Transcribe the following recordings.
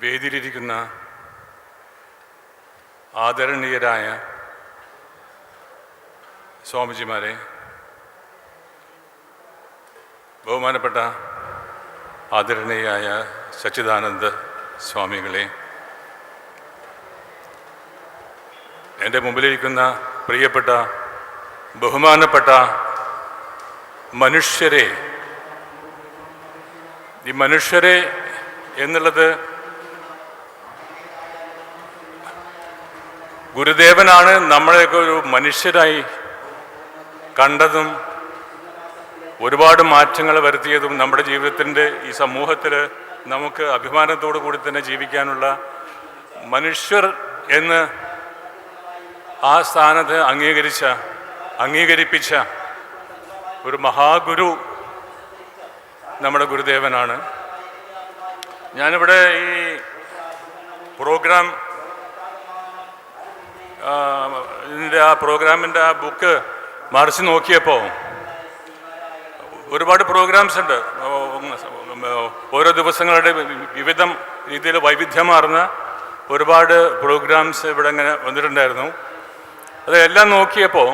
വേദിയിലിരിക്കുന്ന ആദരണീയരായ സ്വാമിജിമാരെ, ബഹുമാനപ്പെട്ട ആദരണീയായ സച്ചിദാനന്ദ സ്വാമികളെ, എൻ്റെ മുമ്പിലിരിക്കുന്ന പ്രിയപ്പെട്ട ബഹുമാനപ്പെട്ട മനുഷ്യരെ, ഈ മനുഷ്യരെ എന്നുള്ളത് ഗുരുദേവനാണ് നമ്മളെയൊക്കെ ഒരു മനുഷ്യരായി കണ്ടതും ഒരുപാട് മാറ്റങ്ങൾ വരുത്തിയതും നമ്മുടെ ജീവിതത്തിൻ്റെ ഈ സമൂഹത്തിൽ നമുക്ക് അഭിമാനത്തോടു കൂടി തന്നെ ജീവിക്കാനുള്ള മനുഷ്യർ എന്ന് ആ സ്ഥാനത്ത് അംഗീകരിപ്പിച്ച ഒരു മഹാഗുരു നമ്മുടെ ഗുരുദേവനാണ്. ഞാനിവിടെ ഈ പ്രോഗ്രാം പ്രോഗ്രാമിൻ്റെ ആ ബുക്ക് മറിച്ച് നോക്കിയപ്പോൾ ഒരുപാട് പ്രോഗ്രാംസ് ഉണ്ട്. ഓരോ ദിവസങ്ങളുടെ വിവിധം രീതിയിൽ വൈവിധ്യമാർന്ന ഒരുപാട് പ്രോഗ്രാംസ് ഇവിടെ ഇങ്ങനെ വന്നിട്ടുണ്ടായിരുന്നു. അതെല്ലാം നോക്കിയപ്പോൾ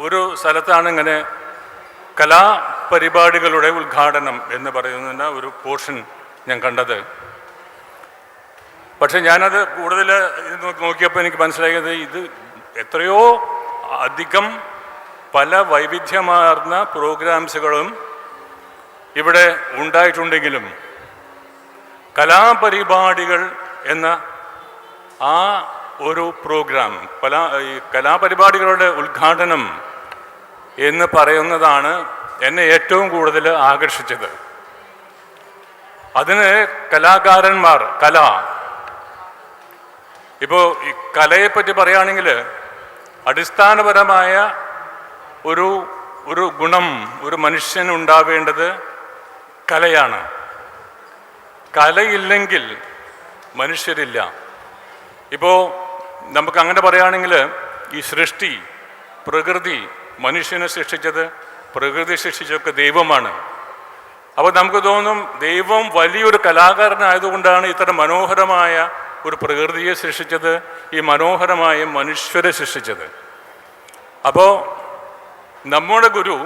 ഒരു സ്ഥലത്താണ് ഇങ്ങനെ കലാപരിപാടികളുടെ ഉദ്ഘാടനം എന്ന് പറയുന്ന ഒരു പോർഷൻ ഞാൻ കണ്ടത്. പക്ഷെ ഞാനത് കൂടുതൽ നോക്കിയപ്പോൾ എനിക്ക് മനസ്സിലായത് ഇത് എത്രയോ അധികം പല വൈവിധ്യമാർന്ന പ്രോഗ്രാംസുകളും ഇവിടെ ഉണ്ടായിട്ടുണ്ടെങ്കിലും കലാപരിപാടികൾ എന്ന ആ ഒരു പ്രോഗ്രാം, ഈ കലാപരിപാടികളുടെ ഉദ്ഘാടനം എന്ന് പറയുന്നതാണ് എന്നെ ഏറ്റവും കൂടുതൽ ആകർഷിച്ചത്. അതിന് കലാകാരന്മാർ, ഇപ്പോൾ ഈ കലയെപ്പറ്റി പറയുകയാണെങ്കിൽ അടിസ്ഥാനപരമായ ഒരു ഗുണം ഒരു മനുഷ്യനുണ്ടാവേണ്ടത് കലയാണ്. കലയില്ലെങ്കിൽ മനുഷ്യരില്ല. ഇപ്പോൾ നമുക്ക് അങ്ങനെ പറയുകയാണെങ്കിൽ ഈ സൃഷ്ടി, പ്രകൃതി, മനുഷ്യനെ സൃഷ്ടിച്ചത്, പ്രകൃതി സൃഷ്ടിച്ചതൊക്കെ ദൈവമാണ്. അപ്പോൾ നമുക്ക് തോന്നും ദൈവം വലിയൊരു കലാകാരനായതുകൊണ്ടാണ് ഇത്തരം മനോഹരമായ ഒരു പ്രകൃതിയെ സൃഷ്ടിച്ചത്, ഈ മനോഹരമായ മനുഷ്യരെ സൃഷ്ടിച്ചത്. അപ്പോൾ നമ്മുടെ ഗുരു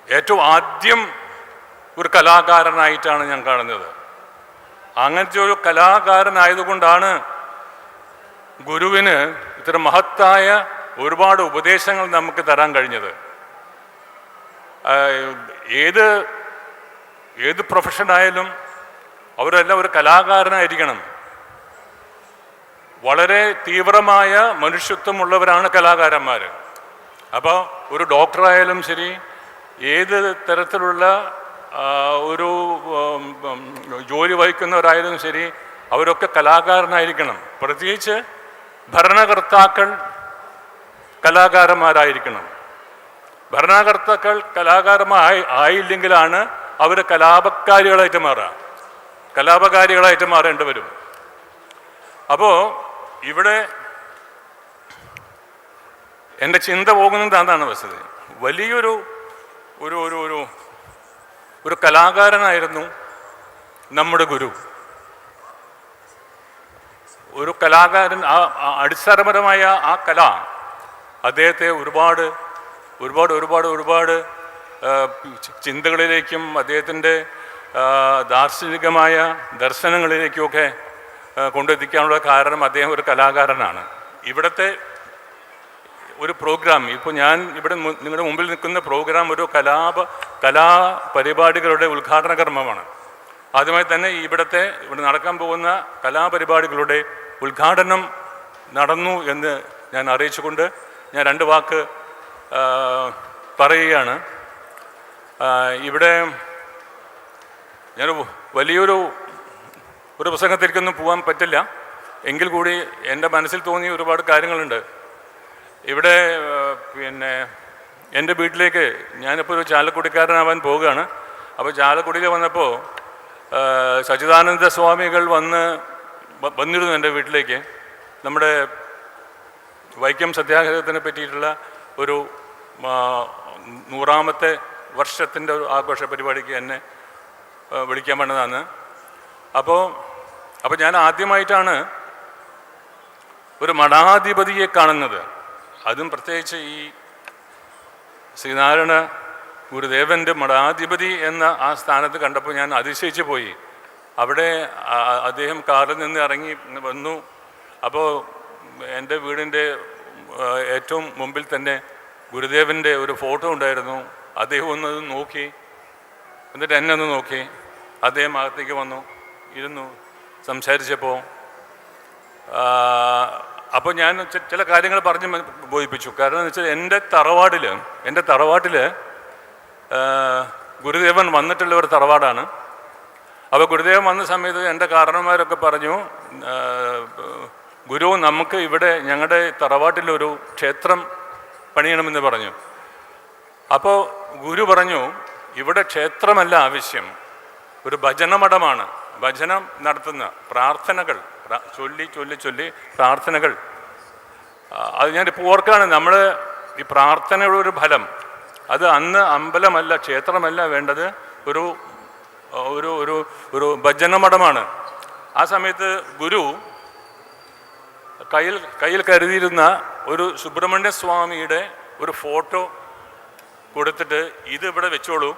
ഏറ്റവും ആദ്യം ഒരു കലാകാരനായിട്ടാണ് ഞാൻ കാണുന്നത്. അങ്ങനത്തെ ഒരു കലാകാരനായതുകൊണ്ടാണ് ഗുരുവിന് ഇത്തരം മഹത്തായ ഒരുപാട് ഉപദേശങ്ങൾ നമുക്ക് തരാൻ കഴിഞ്ഞത്. ഏത് പ്രൊഫഷനായാലും അവരെല്ലാം ഒരു കലാകാരനായിരിക്കണം. വളരെ തീവ്രമായ മനുഷ്യത്വമുള്ളവരാണ് കലാകാരന്മാർ. അപ്പോൾ ഒരു ഡോക്ടറായാലും ശരി, ഏത് തരത്തിലുള്ള ഒരു ജോലി വഹിക്കുന്നവരായാലും ശരി, അവരൊക്കെ കലാകാരനായിരിക്കണം. പ്രത്യേകിച്ച് ഭരണകർത്താക്കൾ കലാകാരന്മാരായിരിക്കണം. ഭരണകർത്താക്കൾ ആയില്ലെങ്കിലാണ് അവർ കലാപകാരികളായിട്ട് മാറേണ്ടി വരും. അപ്പോൾ ഇവിടെ എൻ്റെ ചിന്ത പോകുന്നത് എന്താണ് വസ്തുത, വലിയൊരു ഒരു ഒരു ഒരു കലാകാരനായിരുന്നു നമ്മുടെ ഗുരു. ഒരു കലാകാരൻ, അടിസ്ഥാനപരമായ ആ കല അദ്ദേഹത്തെ ഒരുപാട് ഒരുപാട് ഒരുപാട് ഒരുപാട് ചിന്തകളിലേക്കും അദ്ദേഹത്തിൻ്റെ ദാർശനികമായ ദർശനങ്ങളിലേക്കുമൊക്കെ കൊണ്ടെത്തിക്കാനുള്ള കാരണം അദ്ദേഹം ഒരു കലാകാരനാണ്. ഇവിടുത്തെ ഒരു പ്രോഗ്രാം, ഇപ്പോൾ ഞാൻ ഇവിടെ നിങ്ങളുടെ മുമ്പിൽ നിൽക്കുന്ന പ്രോഗ്രാം ഒരു കലാപരിപാടികളുടെ ഉദ്ഘാടന കർമ്മമാണ്. ആദ്യമായി തന്നെ ഇവിടെ നടക്കാൻ പോകുന്ന കലാപരിപാടികളുടെ ഉദ്ഘാടനം നടന്നു എന്ന് ഞാൻ അറിയിച്ചുകൊണ്ട് ഞാൻ 2 വാക്ക് പറയുകയാണ്. ഇവിടെ ഞാൻ വലിയൊരു പ്രസംഗത്തിലേക്കൊന്നും പോകാൻ പറ്റില്ല. എങ്കിൽ കൂടി എൻ്റെ മനസ്സിൽ തോന്നിയ ഒരുപാട് കാര്യങ്ങളുണ്ട്. ഇവിടെ എൻ്റെ വീട്ടിലേക്ക് ഞാനിപ്പോൾ ഒരു ചാലക്കുടിക്കാരനാവാൻ പോവുകയാണ്. അപ്പോൾ ചാലക്കുടിയിൽ വന്നപ്പോൾ സച്ചിദാനന്ദ സ്വാമികൾ വന്നിരുന്നു എൻ്റെ വീട്ടിലേക്ക്. നമ്മുടെ വൈക്കം സത്യാഗ്രഹത്തിനെ പറ്റിയിട്ടുള്ള ഒരു 100ാമത്തെ വർഷത്തിൻ്റെ ഒരു ആഘോഷ പരിപാടിക്ക് എന്നെ വിളിക്കാൻ വേണ്ടതാണ്. അപ്പോൾ ഞാൻ ആദ്യമായിട്ടാണ് ഒരു മഠാധിപതിയെ കാണുന്നത്. അതും പ്രത്യേകിച്ച് ഈ ശ്രീനാരായണ ഗുരുദേവൻ്റെ മഠാധിപതി എന്ന ആ സ്ഥാനത്ത് കണ്ടപ്പോൾ ഞാൻ അതിശയിച്ചു പോയി. അവിടെ അദ്ദേഹം കാറിൽ നിന്ന് ഇറങ്ങി വന്നു. അപ്പോൾ എൻ്റെ വീടിൻ്റെ ഏറ്റവും മുമ്പിൽ തന്നെ ഗുരുദേവൻ്റെ ഒരു ഫോട്ടോ ഉണ്ടായിരുന്നു. അദ്ദേഹം ഒന്ന് നോക്കി, എന്നിട്ട് എന്നെ ഒന്ന് നോക്കി. അദ്ദേഹം അകത്തേക്ക് വന്നു, ഇരുന്നു, സംസാരിച്ചപ്പോൾ അപ്പോൾ ഞാൻ ചില കാര്യങ്ങൾ പറഞ്ഞ് ബോധിപ്പിച്ചു. കാരണം എന്ന് വെച്ചാൽ എൻ്റെ തറവാട്ടിൽ ഗുരുദേവൻ വന്നിട്ടുള്ള ഒരു തറവാടാണ്. അപ്പോൾ ഗുരുദേവൻ വന്ന സമയത്ത് എൻ്റെ കാരണന്മാരൊക്കെ പറഞ്ഞു, ഗുരു നമുക്ക് ഇവിടെ ഞങ്ങളുടെ തറവാട്ടിലൊരു ക്ഷേത്രം പണിയണമെന്ന് പറഞ്ഞു. അപ്പോൾ ഗുരു പറഞ്ഞു, ഇവിടെ ക്ഷേത്രമല്ല ആവശ്യം, ഒരു ഭജനമഠമാണ്. ഭജനം നടത്തുന്ന പ്രാർത്ഥനകൾ ചൊല്ലി പ്രാർത്ഥനകൾ. അത് ഞാനിപ്പോൾ ഓർക്കാണ്, നമ്മൾ ഈ പ്രാർത്ഥനയുടെ ഒരു ഫലം അത് അന്ന് അമ്പലമല്ല, ക്ഷേത്രമല്ല വേണ്ടത്, ഒരു ഒരു ഒരു ഒരു ഭജനമഠമാണ്. ആ സമയത്ത് ഗുരു കയ്യിൽ കരുതിയിരുന്ന ഒരു സുബ്രഹ്മണ്യ സ്വാമിയുടെ ഒരു ഫോട്ടോ കൊടുത്തിട്ട്, ഇത് ഇവിടെ വെച്ചോളൂ,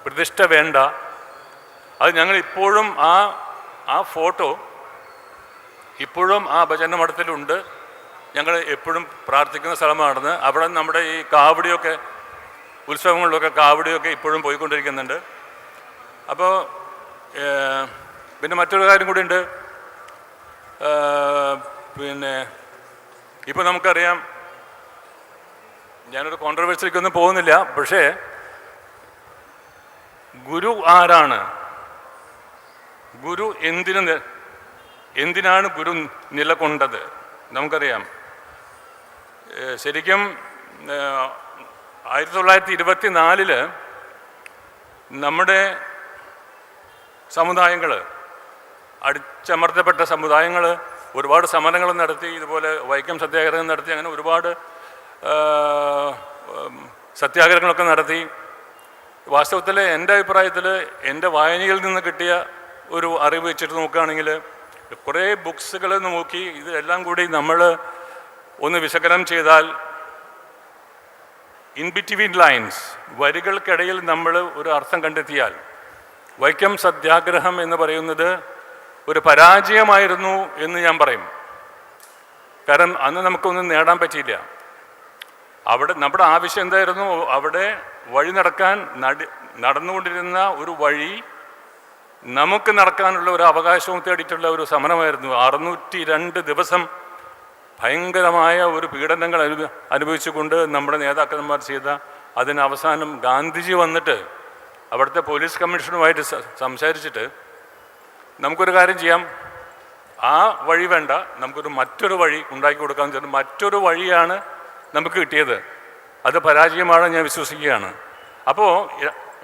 പ്രതിഷ്ഠ വേണ്ട. അത് ഞങ്ങൾ ഇപ്പോഴും ആ ഫോട്ടോ ഇപ്പോഴും ആ ഭജന മഠത്തിലുണ്ട്. ഞങ്ങൾ എപ്പോഴും പ്രാർത്ഥിക്കുന്ന സ്ഥലമാണെന്ന്. അവിടെ നമ്മുടെ ഈ കാവടിയൊക്കെ, ഉത്സവങ്ങളിലൊക്കെ കാവടിയൊക്കെ ഇപ്പോഴും പോയിക്കൊണ്ടിരിക്കുന്നുണ്ട്. അപ്പോൾ പിന്നെ മറ്റൊരു കാര്യം കൂടി ഉണ്ട്. പിന്നെ ഇപ്പോൾ നമുക്കറിയാം, ഞാനൊരു കോൺട്രവേഴ്സിലേക്കൊന്നും പോകുന്നില്ല, പക്ഷേ ഗുരു ആരാണ്? ഗുരു എന്തിനാണ് ഗുരു നിലകൊണ്ടത്? നമുക്കറിയാം. ശരിക്കും 1924 നമ്മുടെ സമുദായങ്ങൾ, അടിച്ചമർത്തപ്പെട്ട സമുദായങ്ങൾ ഒരുപാട് സമരങ്ങൾ നടത്തി, ഇതുപോലെ വൈക്കം സത്യാഗ്രഹം നടത്തി, അങ്ങനെ ഒരുപാട് സത്യാഗ്രഹങ്ങളൊക്കെ നടത്തി. വാസ്തവത്തിൽ എൻ്റെ അഭിപ്രായത്തിൽ, എൻ്റെ വായനയിൽ നിന്ന് കിട്ടിയ ഒരു അറിവ് വെച്ചിട്ട് നോക്കുകയാണെങ്കിൽ, കുറേ ബുക്സുകൾ നോക്കി ഇതെല്ലാം കൂടി നമ്മൾ ഒന്ന് വിശകലനം ചെയ്താൽ, ഇൻ ബിറ്റ്വീൻ ലൈൻസ്, വരികൾക്കിടയിൽ നമ്മൾ ഒരു അർത്ഥം കണ്ടെത്തിയാൽ, വൈക്കം സത്യാഗ്രഹം എന്ന് പറയുന്നത് ഒരു പരാജയമായിരുന്നു എന്ന് ഞാൻ പറയും. കാരണം അന്ന് നമുക്കൊന്നും നേടാൻ പറ്റിയില്ല. അവിടെ നമ്മുടെ ആവശ്യം എന്തായിരുന്നു? അവിടെ വഴി നടക്കാൻ നടന്നുകൊണ്ടിരുന്ന ഒരു വഴി നമുക്ക് നടക്കാനുള്ള ഒരു അവകാശവും തേടിയിട്ടുള്ള ഒരു സമരമായിരുന്നു. 602 ദിവസം ഭയങ്കരമായ ഒരു പീഡനങ്ങൾ അനുഭവിച്ചുകൊണ്ട് നമ്മുടെ നേതാക്കന്മാർ ചെയ്ത, അതിന് അവസാനം ഗാന്ധിജി വന്നിട്ട് അവിടുത്തെ പോലീസ് കമ്മീഷണറുമായിട്ട് സംസാരിച്ചിട്ട്, നമുക്കൊരു കാര്യം ചെയ്യാം, ആ വഴി വേണ്ട, നമുക്കൊരു മറ്റൊരു വഴി ഉണ്ടാക്കി കൊടുക്കാമെന്ന് വെച്ചാൽ മറ്റൊരു വഴിയാണ് നമുക്ക് കിട്ടിയത്. അത് പരാജയമാണ് ഞാൻ വിശ്വസിക്കുകയാണ്. അപ്പോൾ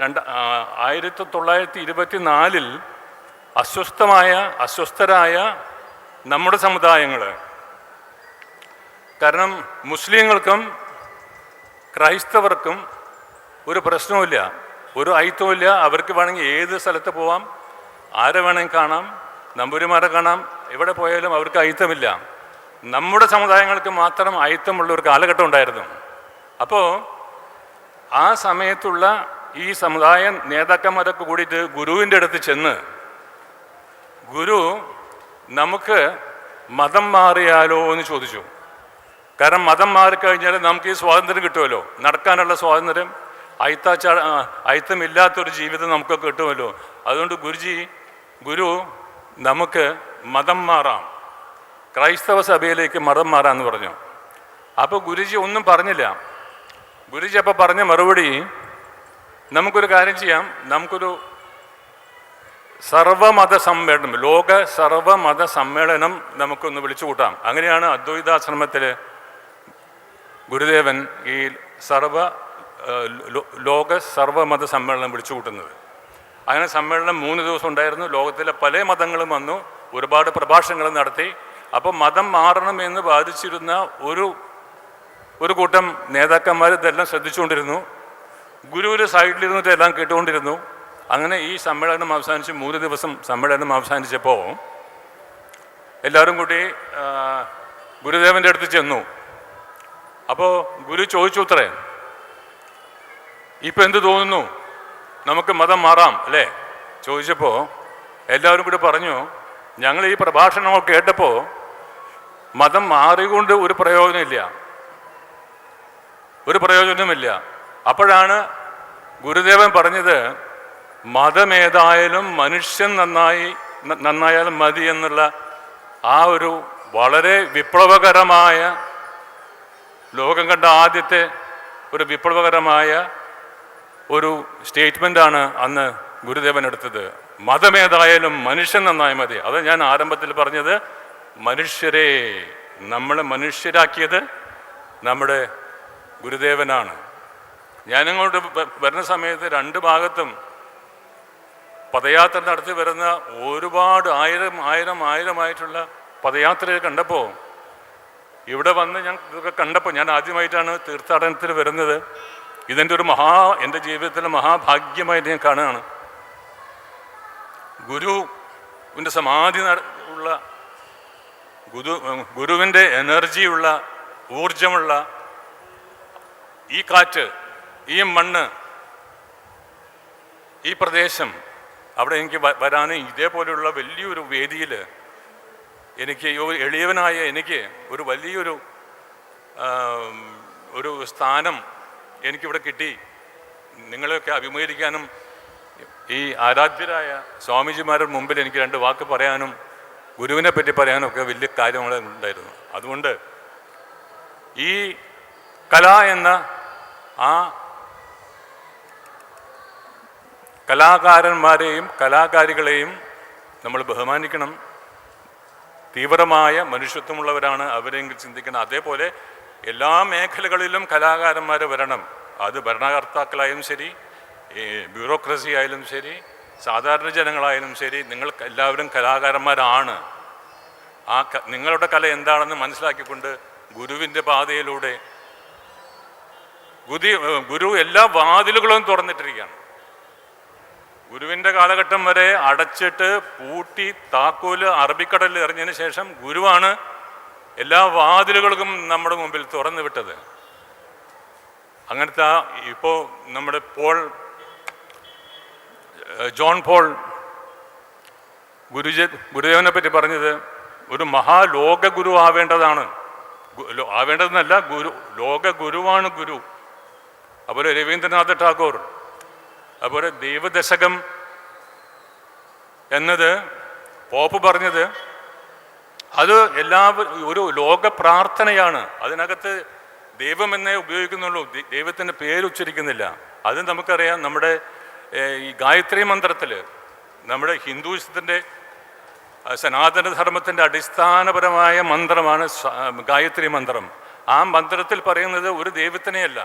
1924 അസ്വസ്ഥരായ നമ്മുടെ സമുദായങ്ങൾ, കാരണം മുസ്ലിങ്ങൾക്കും ക്രൈസ്തവർക്കും ഒരു പ്രശ്നവുമില്ല, ഒരു ഐത്തവുമില്ല. അവർക്ക് വേണമെങ്കിൽ ഏത് സ്ഥലത്ത് പോവാം, ആരെ വേണമെങ്കിൽ കാണാം, നമ്പൂരിമാരെ കാണാം, എവിടെ പോയാലും അവർക്ക് ഐത്തമില്ല. നമ്മുടെ സമുദായങ്ങൾക്ക് മാത്രം ഐത്തമുള്ള ഒരു കാലഘട്ടം ഉണ്ടായിരുന്നു. അപ്പോൾ ആ സമയത്തുള്ള ഈ സമുദായ നേതാക്കന്മാരൊക്കെ കൂടിയിട്ട് ഗുരുവിൻ്റെ അടുത്ത് ചെന്ന്, ഗുരു നമുക്ക് മതം മാറിയാലോ എന്ന് ചോദിച്ചു. കാരണം മതം മാറിക്കഴിഞ്ഞാൽ നമുക്ക് ഈ സ്വാതന്ത്ര്യം കിട്ടുമല്ലോ, നടക്കാനുള്ള സ്വാതന്ത്ര്യം, ഐത്തമില്ലാത്തൊരു ജീവിതം നമുക്കൊക്കെ കിട്ടുമല്ലോ. അതുകൊണ്ട് ഗുരു നമുക്ക് മതം മാറാം, ക്രൈസ്തവ സഭയിലേക്ക് മതം മാറാമെന്ന് പറഞ്ഞു. അപ്പോൾ ഗുരുജി ഒന്നും പറഞ്ഞില്ല. ഗുരുജി അപ്പോൾ പറഞ്ഞ മറുപടി, നമുക്കൊരു കാര്യം ചെയ്യാം, നമുക്കൊരു സർവമത സമ്മേളനം, ലോക സർവമത സമ്മേളനം നമുക്കൊന്ന് വിളിച്ചു കൂട്ടാം. അങ്ങനെയാണ് അദ്വൈതാശ്രമത്തിൽ ഗുരുദേവൻ ഈ ലോക സർവമത സമ്മേളനം വിളിച്ചു കൂട്ടുന്നത്. അങ്ങനെ സമ്മേളനം 3 ദിവസം ഉണ്ടായിരുന്നു. ലോകത്തിലെ പല മതങ്ങളും വന്നു, ഒരുപാട് പ്രഭാഷണങ്ങൾ നടത്തി. അപ്പോൾ മതം മാറണമെന്ന് ബാധിച്ചിരുന്ന ഒരു കൂട്ടം നേതാക്കന്മാർ ഇതെല്ലാം ശ്രദ്ധിച്ചുകൊണ്ടിരുന്നു. ഗുരു ഒരു സൈഡിലിരുന്നിട്ട് എല്ലാം കേട്ടുകൊണ്ടിരുന്നു. അങ്ങനെ ഈ സമ്മേളനം അവസാനിച്ച് 3 ദിവസം സമ്മേളനം അവസാനിച്ചപ്പോൾ എല്ലാവരും കൂടി ഗുരുദേവൻ്റെ അടുത്ത് ചെന്നു. അപ്പോൾ ഗുരു ചോദിച്ചു അത്രേ, ഇപ്പം എന്ത് തോന്നുന്നു, നമുക്ക് മതം മാറാം അല്ലേ ചോദിച്ചപ്പോൾ എല്ലാവരും കൂടി പറഞ്ഞു, ഞങ്ങൾ ഈ പ്രഭാഷണങ്ങൾ കേട്ടപ്പോൾ മതം മാറിക്കൊണ്ട് ഒരു പ്രയോജനമില്ല. അപ്പോഴാണ് ഗുരുദേവൻ പറഞ്ഞത്, മതമേതായാലും മനുഷ്യൻ നന്നായാലും മതി എന്നുള്ള ആ ഒരു വളരെ വിപ്ലവകരമായ, ലോകം കണ്ട ആദ്യത്തെ ഒരു വിപ്ലവകരമായ ഒരു സ്റ്റേറ്റ്മെൻ്റാണ് അന്ന് ഗുരുദേവൻ എടുത്തത്. മതമേതായാലും മനുഷ്യൻ നന്നായി മതി. അത് ഞാൻ ആരംഭത്തിൽ പറഞ്ഞത്, നമ്മളെ മനുഷ്യരാക്കിയത് നമ്മുടെ ഗുരുദേവനാണ്. ഞാനിങ്ങോട്ട് വരുന്ന സമയത്ത് 2 ഭാഗത്തും പദയാത്ര നടത്തി വരുന്ന ഒരുപാട് ആയിരമായിട്ടുള്ള പദയാത്രയെ കണ്ടപ്പോൾ, ഇവിടെ വന്ന് ഞാൻ ഇതൊക്കെ കണ്ടപ്പോൾ, ഞാൻ ആദ്യമായിട്ടാണ് തീർത്ഥാടനത്തിൽ വരുന്നത്. ഇതെൻ്റെ എൻ്റെ ജീവിതത്തിലെ മഹാഭാഗ്യമായിട്ട് ഞാൻ കാണുകയാണ്. ഗുരുവിൻ്റെ സമാധി ഉള്ള, ഗുരുവിൻ്റെ എനർജിയുള്ള, ഊർജമുള്ള ഈ കാറ്റ്, ഈ മണ്ണ്, ഈ പ്രദേശം, അവിടെ എനിക്ക് വരാനും ഇതേപോലെയുള്ള വലിയൊരു വേദിയിൽ എനിക്ക് എളിയവനായ എനിക്ക് ഒരു വലിയൊരു സ്ഥാനം എനിക്കിവിടെ കിട്ടി. നിങ്ങളെയൊക്കെ അഭിമുഖീകരിക്കാനും ഈ ആരാധ്യരായ സ്വാമിജിമാരുടെ മുമ്പിൽ എനിക്ക് 2 വാക്ക് പറയാനും ഗുരുവിനെ പറ്റി പറയാനും ഒക്കെ വലിയ കാര്യങ്ങളുണ്ടായിരുന്നു. അതുകൊണ്ട് ഈ കല എന്ന ആ കലാകാരന്മാരെയും കലാകാരികളെയും നമ്മൾ ബഹുമാനിക്കണം. തീവ്രമായ മനുഷ്യത്വമുള്ളവരാണ് അവരെങ്കിൽ ചിന്തിക്കണം. അതേപോലെ എല്ലാ മേഖലകളിലും കലാകാരന്മാർ വരണം. അത് ഭരണകർത്താക്കളായാലും ശരി, ബ്യൂറോക്രസി ആയാലും ശരി, സാധാരണ ജനങ്ങളായാലും ശരി, നിങ്ങൾ എല്ലാവരും കലാകാരന്മാരാണ്. നിങ്ങളുടെ കല എന്താണെന്ന് മനസ്സിലാക്കിക്കൊണ്ട് ഗുരുവിൻ്റെ പാതയിലൂടെ ഗുരു എല്ലാ വാതിലുകളും തുറന്നിട്ടിരിക്കുകയാണ്. ഗുരുവിൻ്റെ കാലഘട്ടം വരെ അടച്ചിട്ട് പൂട്ടി താക്കോല് അറബിക്കടലിൽ എറിഞ്ഞതിന് ശേഷം ഗുരുവാണ് എല്ലാ വാതിലുകൾക്കും നമ്മുടെ മുമ്പിൽ തുറന്നു വിട്ടത്. അങ്ങനത്തെ ഇപ്പോൾ നമ്മുടെ ജോൺ പോൾ ഗുരുദേവനെ പറ്റി പറഞ്ഞത്, ഒരു മഹാലോക ഗുരു ആവേണ്ടതെന്നല്ല, ലോക ഗുരുവാണ് ഗുരു. അതുപോലെ രവീന്ദ്രനാഥ ടാഗോർ, അതുപോലെ ദൈവദശകം എന്നത് പോപ്പ് പറഞ്ഞത്, അത് ഒരു ലോക പ്രാർത്ഥനയാണ്. അതിനകത്ത് ദൈവമെന്നേ ഉപയോഗിക്കുന്നുള്ളൂ, ദൈവത്തിൻ്റെ പേരുച്ചരിക്കുന്നില്ല. അത് നമുക്കറിയാം. നമ്മുടെ ഈ ഗായത്രി മന്ത്രത്തിൽ, നമ്മുടെ ഹിന്ദുയിസത്തിൻ്റെ സനാതനധർമ്മത്തിൻ്റെ അടിസ്ഥാനപരമായ മന്ത്രമാണ് ഗായത്രി മന്ത്രം. ആ മന്ത്രത്തിൽ പറയുന്നത് ഒരു ദൈവത്തിൻ്റെ അല്ല.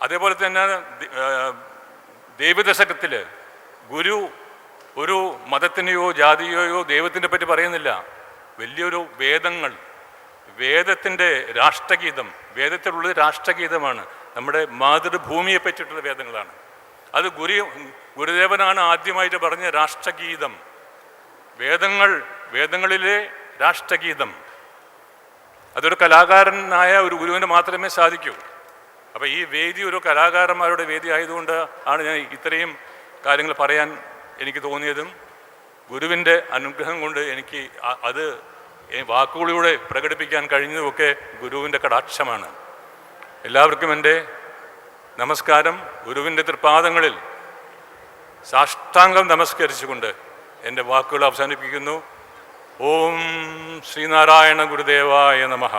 അതേപോലെ തന്നെ ദൈവദശകത്തിൽ ഗുരു ഒരു മതത്തിനെയോ ജാതിയെയോ ദൈവത്തിനെ പറ്റി പറയുന്നില്ല. വലിയൊരു വേദത്തിൻ്റെ രാഷ്ട്രഗീതം, വേദത്തിലുള്ളത് രാഷ്ട്രഗീതമാണ്. നമ്മുടെ മാതൃഭൂമിയെ പറ്റിയിട്ടുള്ള വേദങ്ങളാണ്. അത് ഗുരുദേവനാണ് ആദ്യമായിട്ട് പറഞ്ഞ രാഷ്ട്രഗീതം. വേദങ്ങളിലെ രാഷ്ട്രഗീതം. അതൊരു കലാകാരനായ ഒരു ഗുരുവിന് മാത്രമേ സാധിക്കൂ. അപ്പോൾ ഈ വേദി ഒരു കലാകാരന്മാരുടെ വേദി ആയതുകൊണ്ട് ആണ് ഞാൻ ഇത്രയും കാര്യങ്ങൾ പറയാൻ എനിക്ക് തോന്നിയതും. ഗുരുവിൻ്റെ അനുഗ്രഹം കൊണ്ട് എനിക്ക് അത് വാക്കുകളിലൂടെ പ്രകടിപ്പിക്കാൻ കഴിഞ്ഞതുമൊക്കെ ഗുരുവിൻ്റെ കടാക്ഷമാണ്. എല്ലാവർക്കും എൻ്റെ നമസ്കാരം. ഗുരുവിൻ്റെ തൃപ്പാദങ്ങളിൽ സാഷ്ടാംഗം നമസ്കരിച്ചുകൊണ്ട് എൻ്റെ വാക്കുകൾ അവസാനിപ്പിക്കുന്നു. ഓം ശ്രീനാരായണ ഗുരുദേവായ നമഃ.